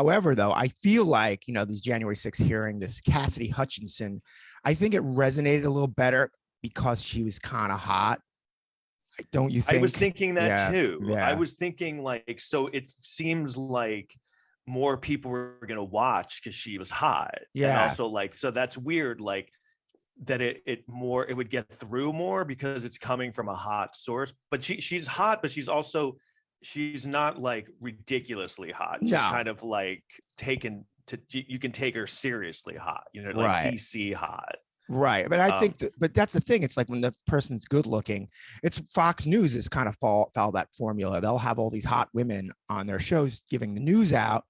However, though, I feel like, this January 6th hearing, this Cassidy Hutchinson, I think it resonated a little better because she was kind of hot. Don't you think? I was thinking that too. Yeah. I was thinking like, so it seems like more people were going to watch because she was hot. Yeah. And also like, so that's weird. Like that it would get through more because it's coming from a hot source, but she's hot, but she's not like ridiculously hot. She's kind of like you can take her seriously hot, like right. DC hot. Right. But I think but that's the thing. It's like when the person's good looking, it's Fox News is kind of follow that formula. They'll have all these hot women on their shows giving the news out.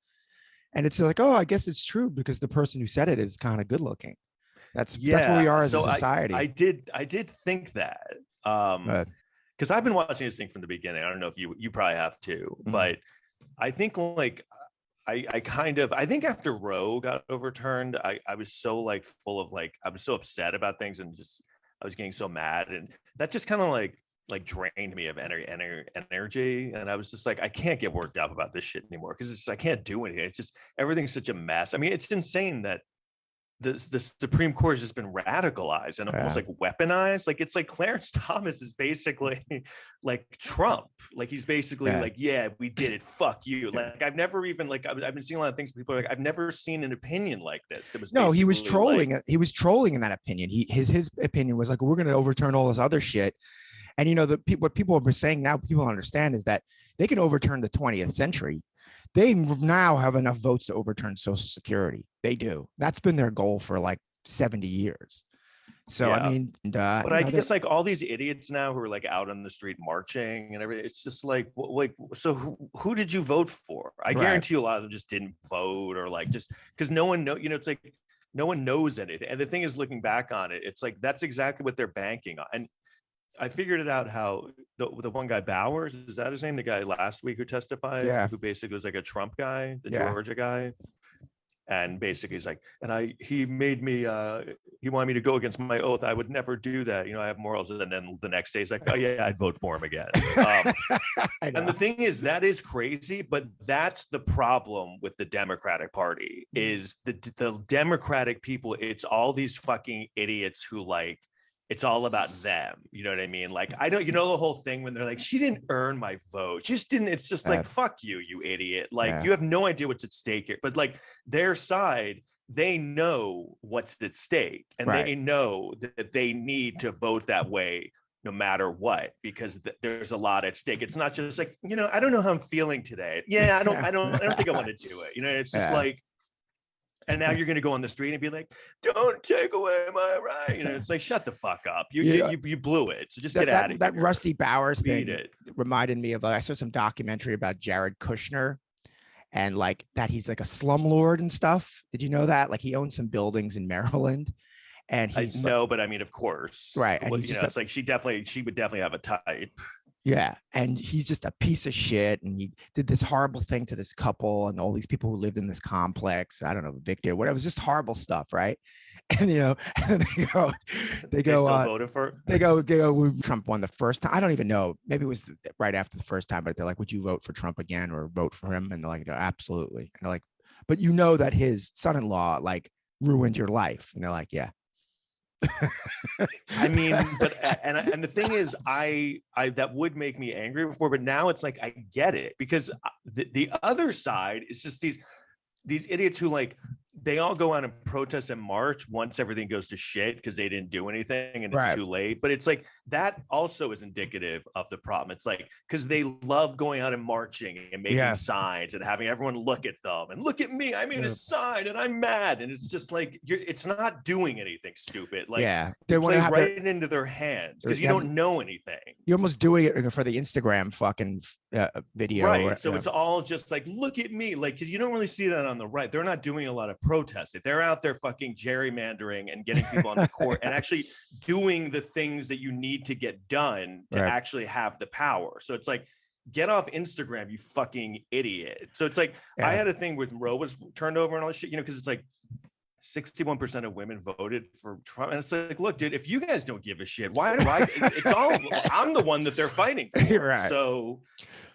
And it's like, oh, I guess it's true because the person who said it is kind of good looking. That's where we are as a society. I did think that. Because I've been watching this thing from the beginning. I don't know if you probably have too, but I think like I think after Roe got overturned, I was so like full of like, I was so upset about things and just I was getting so mad, and that just kind of like drained me of energy, and I was just like, I can't get worked up about this shit anymore because it's I can't do anything. It's just everything's such a mess. I mean, it's insane that the Supreme Court has just been radicalized and almost like weaponized. Like it's like Clarence Thomas is basically like Trump. Like he's basically like, yeah, we did it. Fuck you. Like I've never even like I've been seeing a lot of things. People are like, I've never seen an opinion like this. It was he was trolling. He was trolling in that opinion. His opinion was like, we're going to overturn all this other shit. And what people are saying now, people understand is that they can overturn the 20th century. They now have enough votes to overturn Social Security. They do. That's been their goal for like 70 years. So, I mean, but I guess like all these idiots now who are like out on the street marching and everything, it's just like, so who did you vote for? I guarantee you a lot of them just didn't vote, or like just because no one knows, it's like no one knows anything. And the thing is, looking back on it, it's like that's exactly what they're banking on. And I figured it out how the one guy, Bowers, is that his name? The guy last week who testified, who basically was like a Trump guy, the Georgia guy. And basically he's like, and he made me, he wanted me to go against my oath. I would never do that. I have morals. And then the next day he's like, oh yeah, I'd vote for him again. And the thing is, that is crazy, but that's the problem with the Democratic Party is the Democratic people. It's all these fucking idiots who like, it's all about them. You know what I mean? Like, I don't, the whole thing when they're like, she didn't earn my vote. She just didn't. It's just like, fuck you, you idiot. Like, you have no idea what's at stake here. But like their side, they know what's at stake, and they know that they need to vote that way no matter what, because there's a lot at stake. It's not just like, I don't know how I'm feeling today. Yeah, I don't think I want to do it. It's just like, and now you're going to go on the street and be like, don't take away my right. It's like, shut the fuck up. You blew it. So just get out of here. That Rusty Bowers thing reminded me of, I saw some documentary about Jared Kushner and like that he's like a slumlord and stuff. Did you know that? Like he owns some buildings in Maryland. And he's but I mean, of course. Right. And it's like, she would definitely have a type. Yeah. And he's just a piece of shit. And he did this horrible thing to this couple and all these people who lived in this complex. I don't know, Victor, whatever. It was just horrible stuff. Right. And, and they go, Trump won the first time. I don't even know. Maybe it was right after the first time, but they're like, would you vote for Trump again or vote for him? And they're like, absolutely. And they're like, but that his son-in-law like ruined your life. And they're like, yeah. I mean, but and the thing is, I that would make me angry before, but now it's like I get it, because the other side is just these idiots who like they all go out and protest and march once everything goes to shit because they didn't do anything and it's too late. But it's like that also is indicative of the problem. It's like because they love going out and marching and making signs and having everyone look at them and look at me. I made a sign and I'm mad, and it's just like it's not doing anything, stupid. Like they want to play right into their hands because you don't know anything. You're almost doing it for the Instagram fucking video, right? So it's all just like look at me, like because you don't really see that on the right. They're not doing a lot of protesting. They're out there fucking gerrymandering and getting people on the court and actually doing the things that you need to get done to actually have the power. So it's like, get off Instagram, you fucking idiot. So it's like, I had a thing with Roe was turned over and all this shit, because it's like 61% of women voted for Trump. And it's like, look, dude, if you guys don't give a shit, why do I? It's all, I'm the one that they're fighting for. So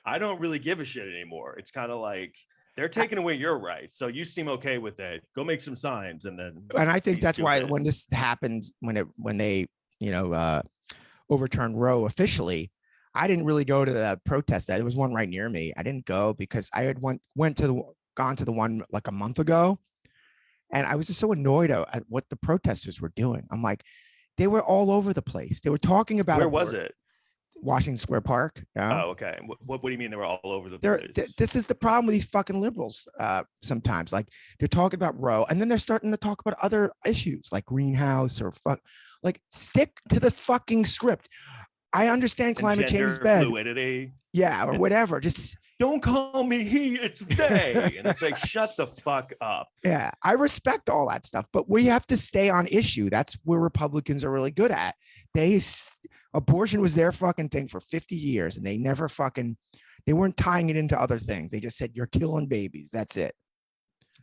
I don't really give a shit anymore. It's kind of like, They're taking away your rights. So you seem okay with it. Go make some signs and then. And I think that's why when this happened, when they, overturned Roe officially, I didn't really go to the protest. There was one right near me. I didn't go because I had gone to the one like a month ago. And I was just so annoyed at what the protesters were doing. I'm like, they were all over the place. They were talking about where was it? Washington Square Park. Oh, okay. What do you mean they were all over the place? This is the problem with these fucking liberals. Sometimes, like, they're talking about Roe, and then they're starting to talk about other issues like greenhouse or like, stick to the fucking script. I understand climate change is bad. Fluidity. Yeah, or whatever. Just don't call me he, it's they. And it's like, shut the fuck up. Yeah, I respect all that stuff, but we have to stay on issue. That's where Republicans are really good at. Abortion was their fucking thing for 50 years, and they weren't tying it into other things. They just said, you're killing babies. That's it.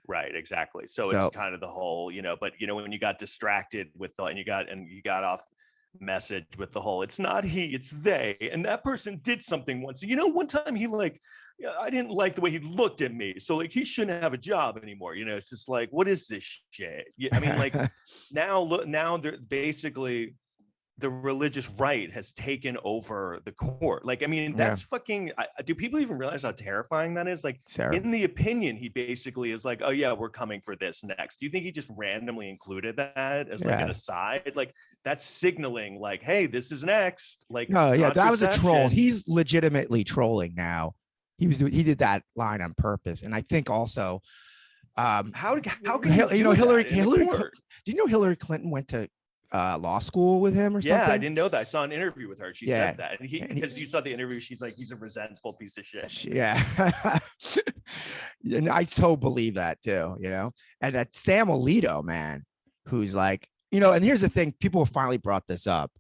Right, exactly. So it's kind of the whole, but when you got distracted with and you got off message with the whole, it's not he, it's they, and that person did something once. One time he I didn't like the way he looked at me, so he shouldn't have a job anymore. It's just like, what is this shit? I mean, now they're basically, the religious right has taken over the court. That's fucking, do people even realize how terrifying that is? Sarah. In the opinion, he basically is like, oh yeah, we're coming for this next. Do you think he just randomly included that as an aside? That's signaling hey, this is next. No, yeah, that was a troll. He's legitimately trolling now. He did that line on purpose. And I think also, how can Hillary, do you know Hillary Clinton went to law school with him or something? Yeah, I didn't know that. I saw an interview with her. She said that. And because you saw the interview, she's like, he's a resentful piece of shit. Yeah. And I so believe that too, And that Sam Alito, man, who's like, and here's the thing, people have finally brought this up.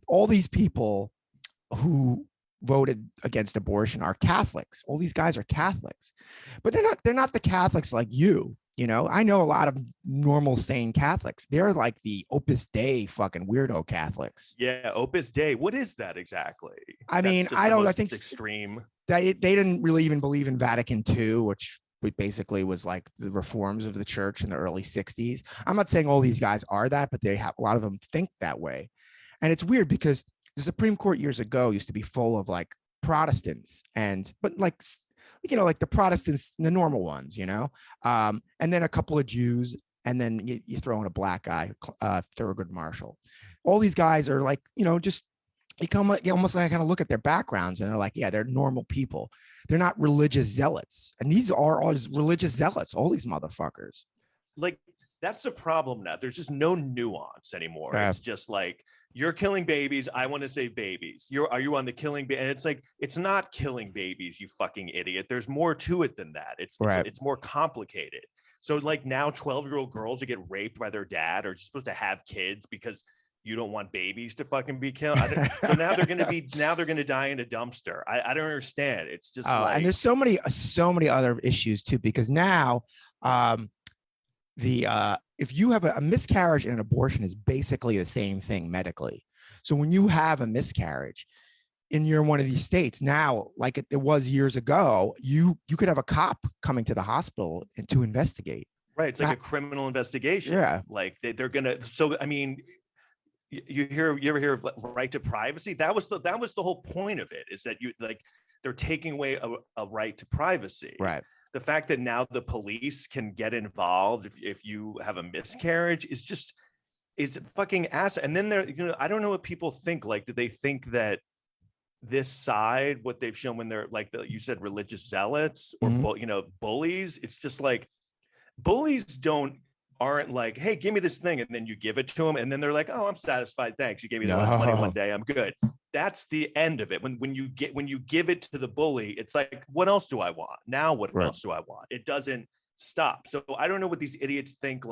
All these people who voted against abortion are Catholics. All these guys are Catholics, but they're not the Catholics like you. I know a lot of normal, sane Catholics. They're like the Opus Dei fucking weirdo Catholics. Yeah, Opus Dei. What is that exactly? I think extreme. They didn't really even believe in Vatican II, which basically was like the reforms of the church in the early 60s. I'm not saying all these guys are that, but a lot of them think that way. And it's weird because the Supreme Court years ago used to be full of Protestants but the Protestants, the normal ones, and then a couple of Jews, and then you throw in a black guy, Thurgood Marshall. All these guys are just, you almost kind of look at their backgrounds and they're like, yeah, they're normal people. They're not religious zealots. And these are all religious zealots, all these motherfuckers. That's the problem now. There's just no nuance anymore. It's just you're killing babies. I want to save babies. Are you on the killing? And it's it's not killing babies, you fucking idiot. There's more to it than that. It's more complicated. So now 12-year-old girls who get raped by their dad are supposed to have kids because you don't want babies to fucking be killed. So now they're going to die in a dumpster. I don't understand. It's just and there's so many other issues too, because now, if you have a miscarriage and an abortion is basically the same thing medically. So when you have a miscarriage and you're in one of these states now, like it was years ago, you could have a cop coming to the hospital to investigate. Right. It's like a criminal investigation. Yeah. They're gonna. So I mean, you ever hear of right to privacy? That was the whole point of it, is that they're taking away a right to privacy. Right. The fact that now the police can get involved if you have a miscarriage is fucking ass. And then I don't know what people think. Do they think that this side, what they've shown when they're you said, religious zealots or bullies? It's just bullies aren't hey, give me this thing, and then you give it to them, and then they're like, oh, I'm satisfied, thanks, you gave me that much money one day, I'm good. That's the end of it. When you give it to the bully, it's what else do I want now? What else do I want? It doesn't stop. So I don't know what these idiots think.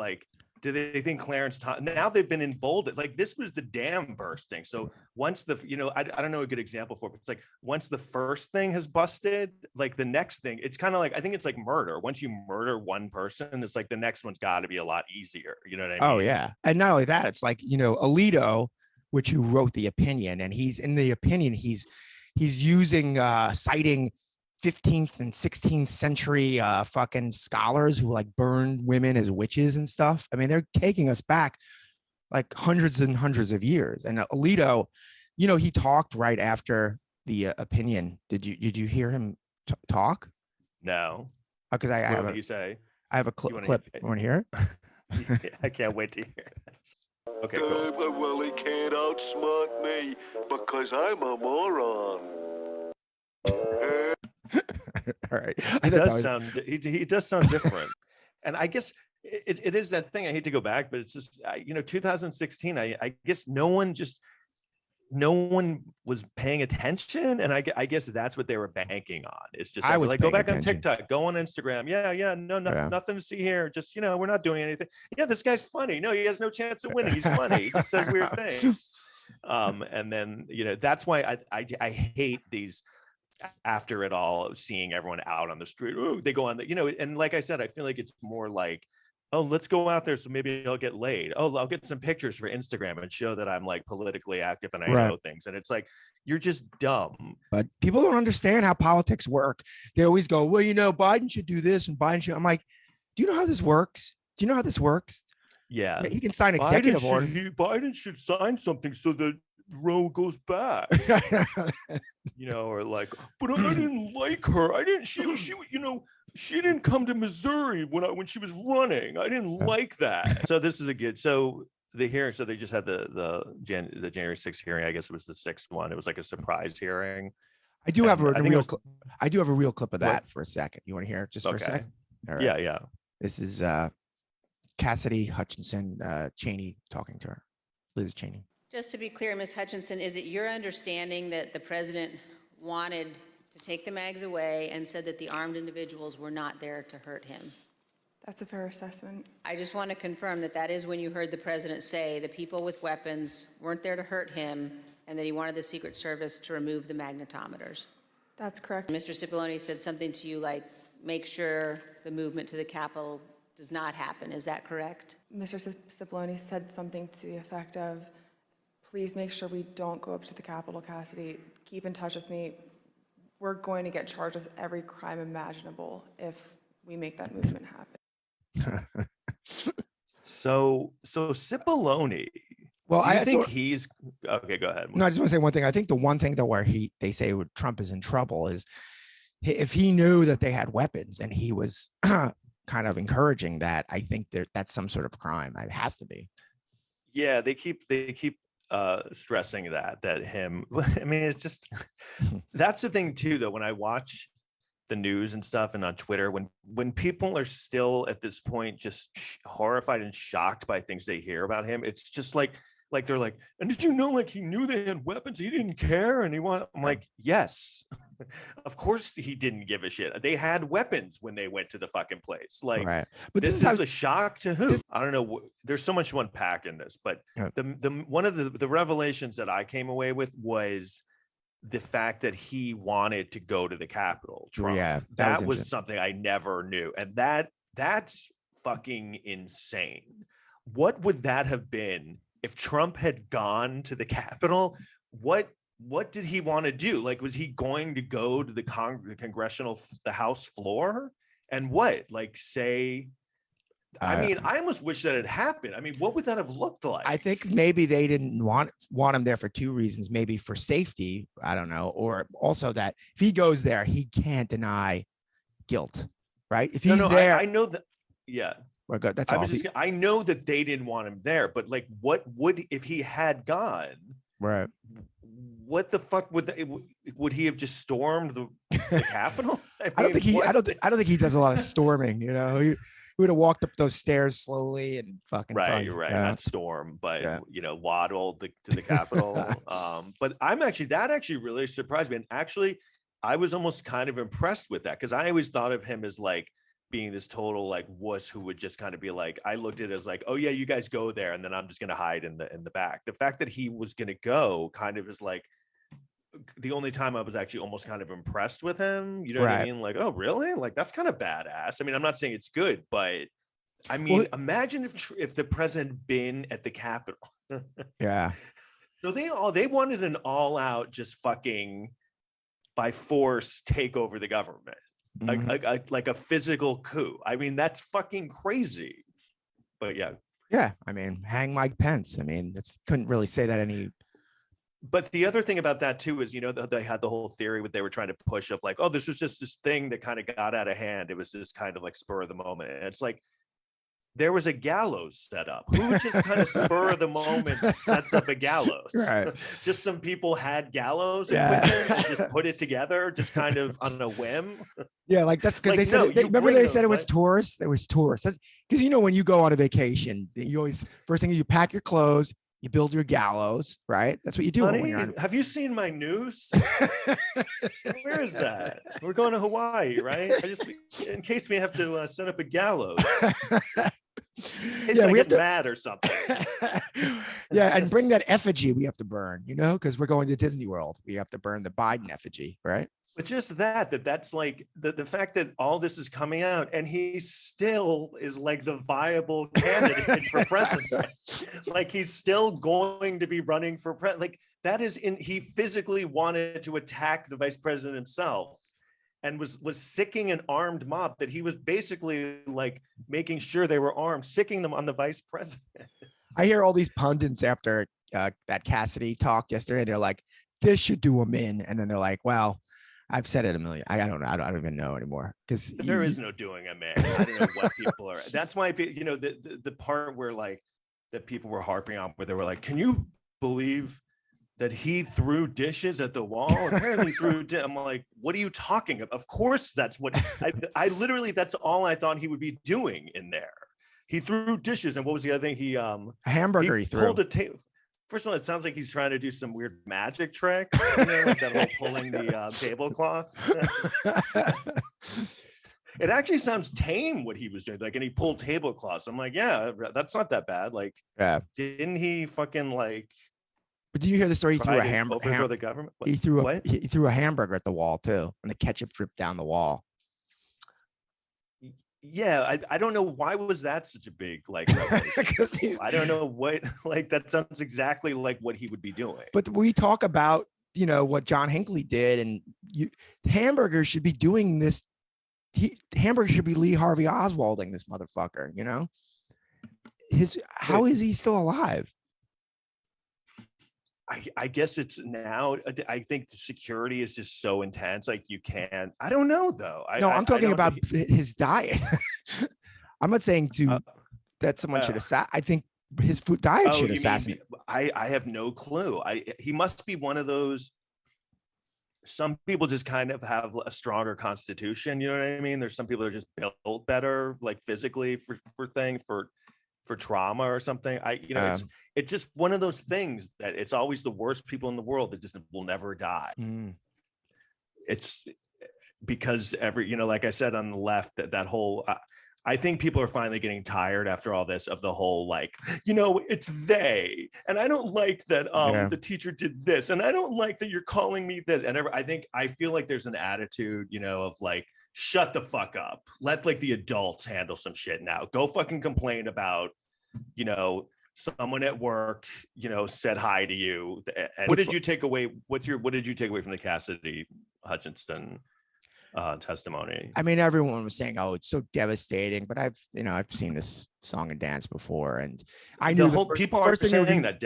Do they think Clarence now they've been emboldened? This was the dam bursting. So once I don't know a good example for it, but it's once the first thing has busted, the next thing, it's kind of I think it's like murder. Once you murder one person, it's the next one's got to be a lot easier. You know what I mean? Oh yeah. And not only that, it's Alito, who wrote the opinion, and he's in the opinion, he's using citing 15th and 16th century fucking scholars who like burned women as witches and stuff. I mean, they're taking us back like hundreds and hundreds of years. And Alito, he talked right after the opinion. Did you hear him talk? No. Because what did he say? I have a clip. You want to hear it? I can't wait to hear it. Okay, cool. Well, he can't outsmart me because I'm a moron. All right. He does sound different. And I guess it is that thing. I hate to go back, but it's just, 2016, I guess no one was paying attention. And I guess that's what they were banking on. It's just like go back on TikTok, go on Instagram. Nothing to see here. Just, we're not doing anything. Yeah, this guy's funny. No, he has no chance of winning. He's funny. He just says weird things. And then, that's why I hate these, after it all, seeing everyone out on the street. Oh, they go on the, and like I said, I feel like it's more like, oh, let's go out there so maybe I'll get laid. Oh, I'll get some pictures for Instagram and show that I'm like politically active and I know things. And it's like, you're just dumb. But people don't understand how politics work. They always go, well, Biden should do this and Biden should. I'm like, do you know how this works? Do you know how this works? Yeah. He can sign executive order. Biden should sign something so that Roe goes back. Or like, but I didn't like her. I didn't. She didn't come to Missouri when she was running. I didn't like that. So this is a good. So the hearing. So they just had the January 6th hearing. I guess it was the 6th one. It was like a surprise hearing. I do have a real clip of that for a second. You want to hear it just for a second? All right. Yeah. This is Cassidy Hutchinson, Cheney talking to her, Liz Cheney. Just to be clear, Ms. Hutchinson, is it your understanding that the president wanted to take the mags away and said that the armed individuals were not there to hurt him? That's a fair assessment. I just want to confirm that is when you heard the president say the people with weapons weren't there to hurt him and that he wanted the Secret Service to remove the magnetometers. That's correct. Mr. Cipollone said something to you like, make sure the movement to the Capitol does not happen. Is that correct? Mr. Cipollone said something to the effect of, please make sure we don't go up to the Capitol, Cassidy. Keep in touch with me. We're going to get charged with every crime imaginable if we make that movement happen. So Cipollone. Well, I think he's okay. Go ahead. No, I just want to say one thing. I think the one thing that where they say Trump is in trouble is if he knew that they had weapons and he was kind of encouraging that. I think that's some sort of crime. It has to be. Yeah, they keep stressing that him. I mean, it's just that's the thing too, though. When I watch the news and stuff and on Twitter, when people are still at this point just horrified and shocked by things they hear about him, it's just like they're like, and did you know, like, he knew they had weapons, he didn't care, and I'm like, yes, of course he didn't give a shit. They had weapons when they went to the fucking place. Like, right. But this is a shock to who? I don't know. There's so much to unpack in this, but the one of the revelations that I came away with was the fact that he wanted to go to the Capitol. Trump. Yeah, that was something I never knew, and that's fucking insane. What would that have been if Trump had gone to the Capitol? What did he want to do? Like, was he going to go to the the House floor and say? I mean, I almost wish that had happened. I mean, what would that have looked like? I think maybe they didn't want him there for two reasons. Maybe for safety, I don't know, or also that if he goes there, he can't deny guilt, right? If he's there, I know that. Yeah. Well, good. That's all. I know that they didn't want him there, but like, what would if he had gone? Right. What the fuck would he have just stormed the Capitol? I don't think he does a lot of storming. You know, he would have walked up those stairs slowly and fucking. Right, you're right. Not storm, but waddled to the Capitol. But that actually really surprised me, and actually, I was almost kind of impressed with that because I always thought of him as like being this total like wuss who would just kind of be like, I looked at it as like, oh yeah, you guys go there, and then I'm just gonna hide in the back. The fact that he was gonna go kind of is like the only time I was actually almost kind of impressed with him. You know what I mean? Like, oh really? Like, that's kind of badass. I mean, I'm not saying it's good, but I mean, imagine if the president been at the Capitol. Yeah. So they wanted an all out just fucking by force take over the government, like a physical coup. I mean, that's fucking crazy. But yeah. I mean, hang Mike Pence. I mean, couldn't really say that any. But the other thing about that too is, they had the whole theory what they were trying to push of like, oh, this was just this thing that kind of got out of hand. It was just kind of like spur of the moment. And it's like, there was a gallows set up. Who just kind of spur of the moment sets up a gallows? Right. Just some people had gallows Yeah. equipment and just put it together, just kind of on a whim. Yeah, like that's because Like, they said no, remember they said it was what? tourists. It was tourists. Because when you go on a vacation, you always first thing you pack your clothes, you build your gallows, right? That's what you do. Honey, when you're on... have you seen my noose? Where is that? We're going to Hawaii, right? In case we have to set up a gallows. In case I get mad or something. Yeah, and bring that effigy we have to burn, because we're going to Disney World. We have to burn the Biden effigy, right? But just that's like the fact that all this is coming out and he still is like the viable candidate for president. Like he's still going to be running for president. Like that is he physically wanted to attack the vice president himself and was sicking an armed mob that he was basically like making sure they were armed, sicking them on the vice president. I hear all these pundits after that Cassidy talk yesterday. They're like, this should do him in. And then they're like, well, I've said it a million. I don't know. I don't even know anymore because there is no doing a man. I don't know what people are. That's why the part where like that people were harping on where they were like, can you believe that he threw dishes at the wall? Apparently threw. I'm like, what are you talking about? Of course, that's what I literally. That's all I thought he would be doing in there. He threw dishes, and what was the other thing? He a hamburger. He threw. Pulled a table. First of all, it sounds like he's trying to do some weird magic trick, like that whole pulling the tablecloth. It actually sounds tame what he was doing, like, and he pulled tablecloths. I'm like, yeah, that's not that bad. Like, yeah, didn't he fucking like? But did you hear the story? He threw a hamburger. Overthrow the government. He threw a hamburger at the wall too, and the ketchup dripped down the wall. Yeah, I don't know why was that such a big like. I don't know what like that sounds exactly like what he would be doing. But we talk about what John Hinckley did, and hamburgers should be doing this. Hamburger should be Lee Harvey Oswalding this motherfucker. How is he still alive? I guess it's now. I think the security is just so intense. Like you can't. I don't know though. I'm talking about his diet. I'm not saying that someone should assassinate. I think his food diet should assassinate. I have no clue. He must be one of those. Some people just kind of have a stronger constitution. You know what I mean? There's some people that are just built better, like physically for trauma or something. It's just one of those things that it's always the worst people in the world that just will never die. It's because like I said on the left, that whole I think people are finally getting tired after all this of the whole like, it's they, and I don't like that the teacher did this, and I don't like that you're calling me this, and I feel like there's an attitude of like, shut the fuck up, let like the adults handle some shit now. Go fucking complain about someone at work said hi to you. And what did you take away? What did you take away from the Cassidy Hutchinson testimony? I mean, everyone was saying, "Oh, it's so devastating," but I've seen this song and dance before, and I knew people are saying that.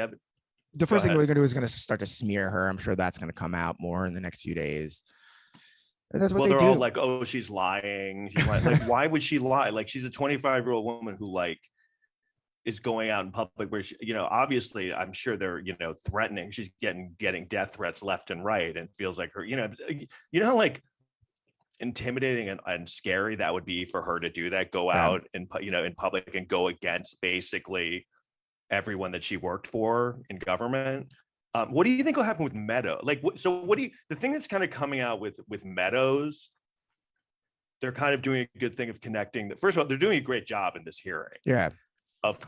The first thing we're going to do is going to start to smear her. I'm sure that's going to come out more in the next few days. And that's what they're do. All like, "Oh, she's lying." Like, why would she lie? Like, she's a 25-year-old woman who like is going out in public where she, obviously I'm sure they're threatening. She's getting death threats left and right, and feels like her how like intimidating and scary that would be for her to do that, go out and in public and go against basically everyone that she worked for in government. What do you think will happen with Meadows? Like, the thing that's kind of coming out with Meadows, they're kind of doing a good thing of connecting. First of all, they're doing a great job in this hearing. Yeah. Of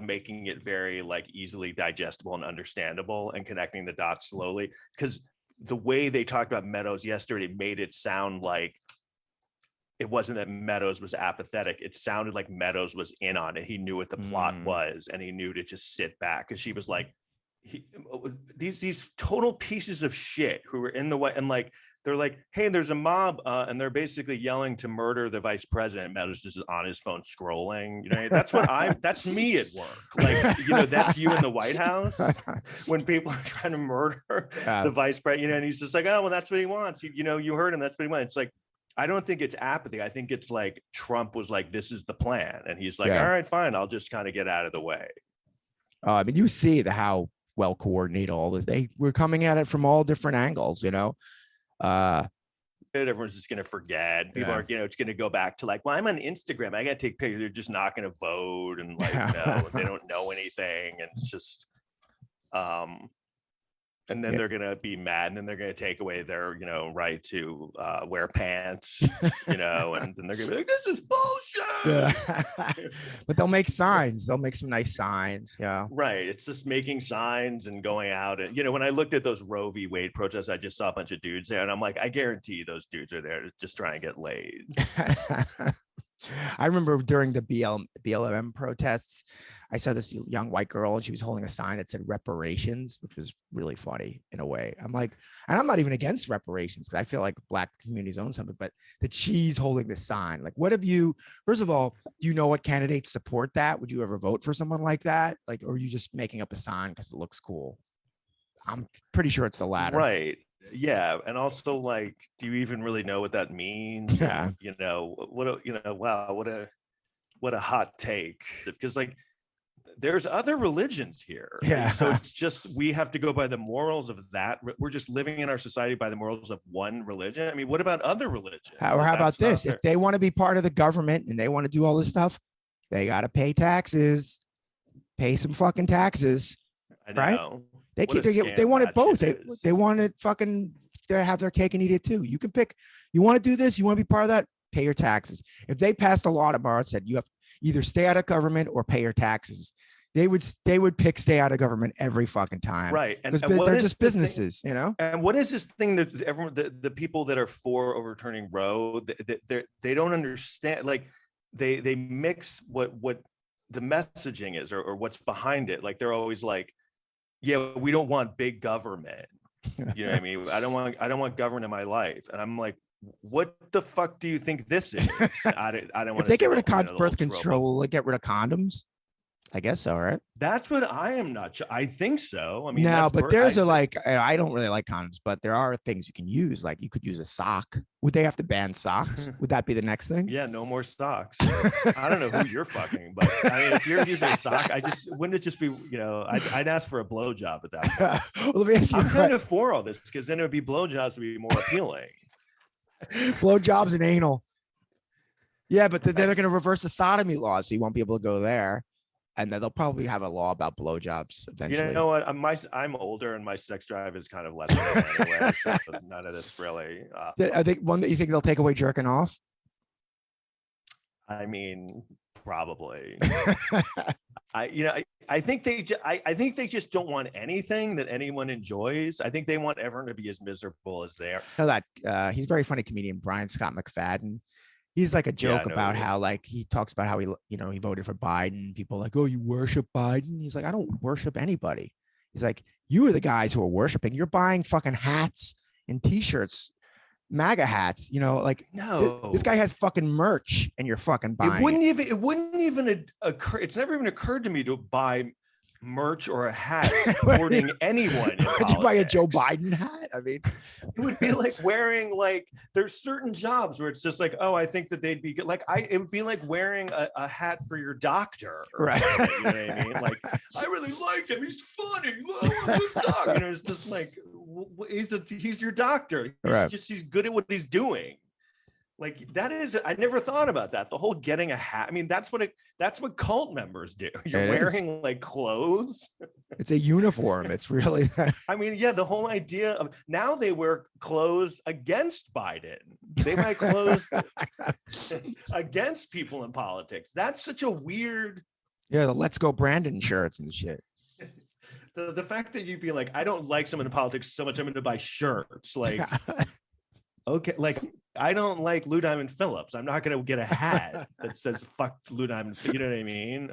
making it very like easily digestible and understandable, and connecting the dots slowly. Because the way they talked about Meadows yesterday made it sound like it wasn't that Meadows was apathetic. It sounded like Meadows was in on it. He knew what the plot was, and he knew to just sit back. Because she was like, these total pieces of shit who were in the way, and like they're like, hey, there's a mob, and they're basically yelling to murder the vice president. Matt is just on his phone scrolling. You know, that's me at work. Like, you know, that's you in the White House when people are trying to murder the vice president. You know, and he's just like, oh, well, that's what he wants. You know, you heard him. That's what he wants. It's like, I don't think it's apathy. I think it's like Trump was like, this is the plan, and he's like, all right, fine, I'll just kind of get out of the way. I mean, you see how well coordinated all this. They were coming at it from all different angles, you know. Everyone's just going to forget. People are, you know, it's going to go back to like, well, I'm on Instagram, I got to take pictures. They're just not going to vote, and like, no, they don't know anything, and it's just, and then they're going to be mad, and then they're going to take away their, you know, right to wear pants, you know, and then they're going to be like, this is bullshit. But they'll make signs. They'll make some nice signs. Yeah. Right. It's just making signs and going out. And, you know, when I looked at those Roe v. Wade protests, I just saw a bunch of dudes there, and I'm like, I guarantee those dudes are there to just try and get laid. I remember during the BLM protests, I saw this young white girl, and she was holding a sign that said reparations, which was really funny in a way. I'm like, and I'm not even against reparations, because I feel like Black communities own something, but that she's holding this sign. Like, what have you, first of all, do you know what candidates support that? Would you ever vote for someone like that? Like, or are you just making up a sign because it looks cool? I'm pretty sure it's the latter. Right. Yeah. And also, like, do you even really know what that means? Yeah. And, you know, wow, what a hot take. Because, like, there's other religions here. Yeah. So it's just, we have to go by the morals of that. We're just living in our society by the morals of one religion. I mean, what about other religions? Or how about this? If they want to be part of the government and they want to do all this stuff, they got to pay taxes, pay some fucking taxes. I know. Right? They want it both. They want it fucking, they have their cake and eat it too. You can pick, you want to do this, you want to be part of that, pay your taxes. If they passed a law tomorrow and said you have to either stay out of government or pay your taxes, they would pick stay out of government every fucking time. Right. And they're just businesses, you know? And what is this thing that everyone, the people that are for overturning Roe, they don't understand, like they mix what the messaging is or what's behind it. Like they're always like, yeah, we don't want big government. You know what I mean? I don't want government in my life. And I'm like, what the fuck do you think this is? I don't want. If they get rid of birth control, will they get rid of condoms? I guess so, right? That's what I am not sure. I think so. I mean, no, but there's I don't really like condoms, but there are things you can use. Like you could use a sock. Would they have to ban socks? Would that be the next thing? Yeah, no more socks. I don't know who you're fucking, but I mean, if you're using a sock, wouldn't it just be, you know, I'd ask for a blowjob at that point. Well, let me ask you, I'm kind of for all this because then it would be blowjobs would be more appealing. Blowjobs and anal. Yeah, but then they're going to reverse the sodomy law, so you won't be able to go there. And then they'll probably have a law about blowjobs eventually. You know what? I'm older and my sex drive is kind of less anyway. So none of this really. I think one that you think they'll take away jerking off. I mean, probably. I think they just don't want anything that anyone enjoys. I think they want everyone to be as miserable as they are. You know that he's a very funny comedian, Brian Scott McFadden. He's like a joke about how like he talks about how he voted for Biden. People are like, oh, you worship Biden? He's like, I don't worship anybody. He's like, you are the guys who are worshiping. You're buying fucking hats and T-shirts, MAGA hats. You know, like no, this guy has fucking merch, and you're fucking buying. It wouldn't even occur. It's never even occurred to me to buy merch or a hat supporting anyone. Would you buy a Joe Biden hat? I mean, it would be like wearing, like, there's certain jobs where it's just like, oh, I think that they'd be good. Like, it would be like wearing a hat for your doctor, right? You know what I mean? Like, I really like him. He's funny. You know, it's just like he's your doctor. Right. He's good at what he's doing. Like that is, I never thought about that. The whole getting a hat. I mean, that's what cult members do. You're wearing like clothes. It's a uniform. It's really. I mean, yeah, the whole idea of now they wear clothes against Biden. They buy clothes against people in politics. That's such a weird. Yeah, the Let's Go Brandon shirts and shit. The fact that you'd be like, I don't like someone in politics so much, I'm going to buy shirts. Like, okay, like. I don't like Lou Diamond Phillips. I'm not going to get a hat that says fuck Lou Diamond. You know what I mean?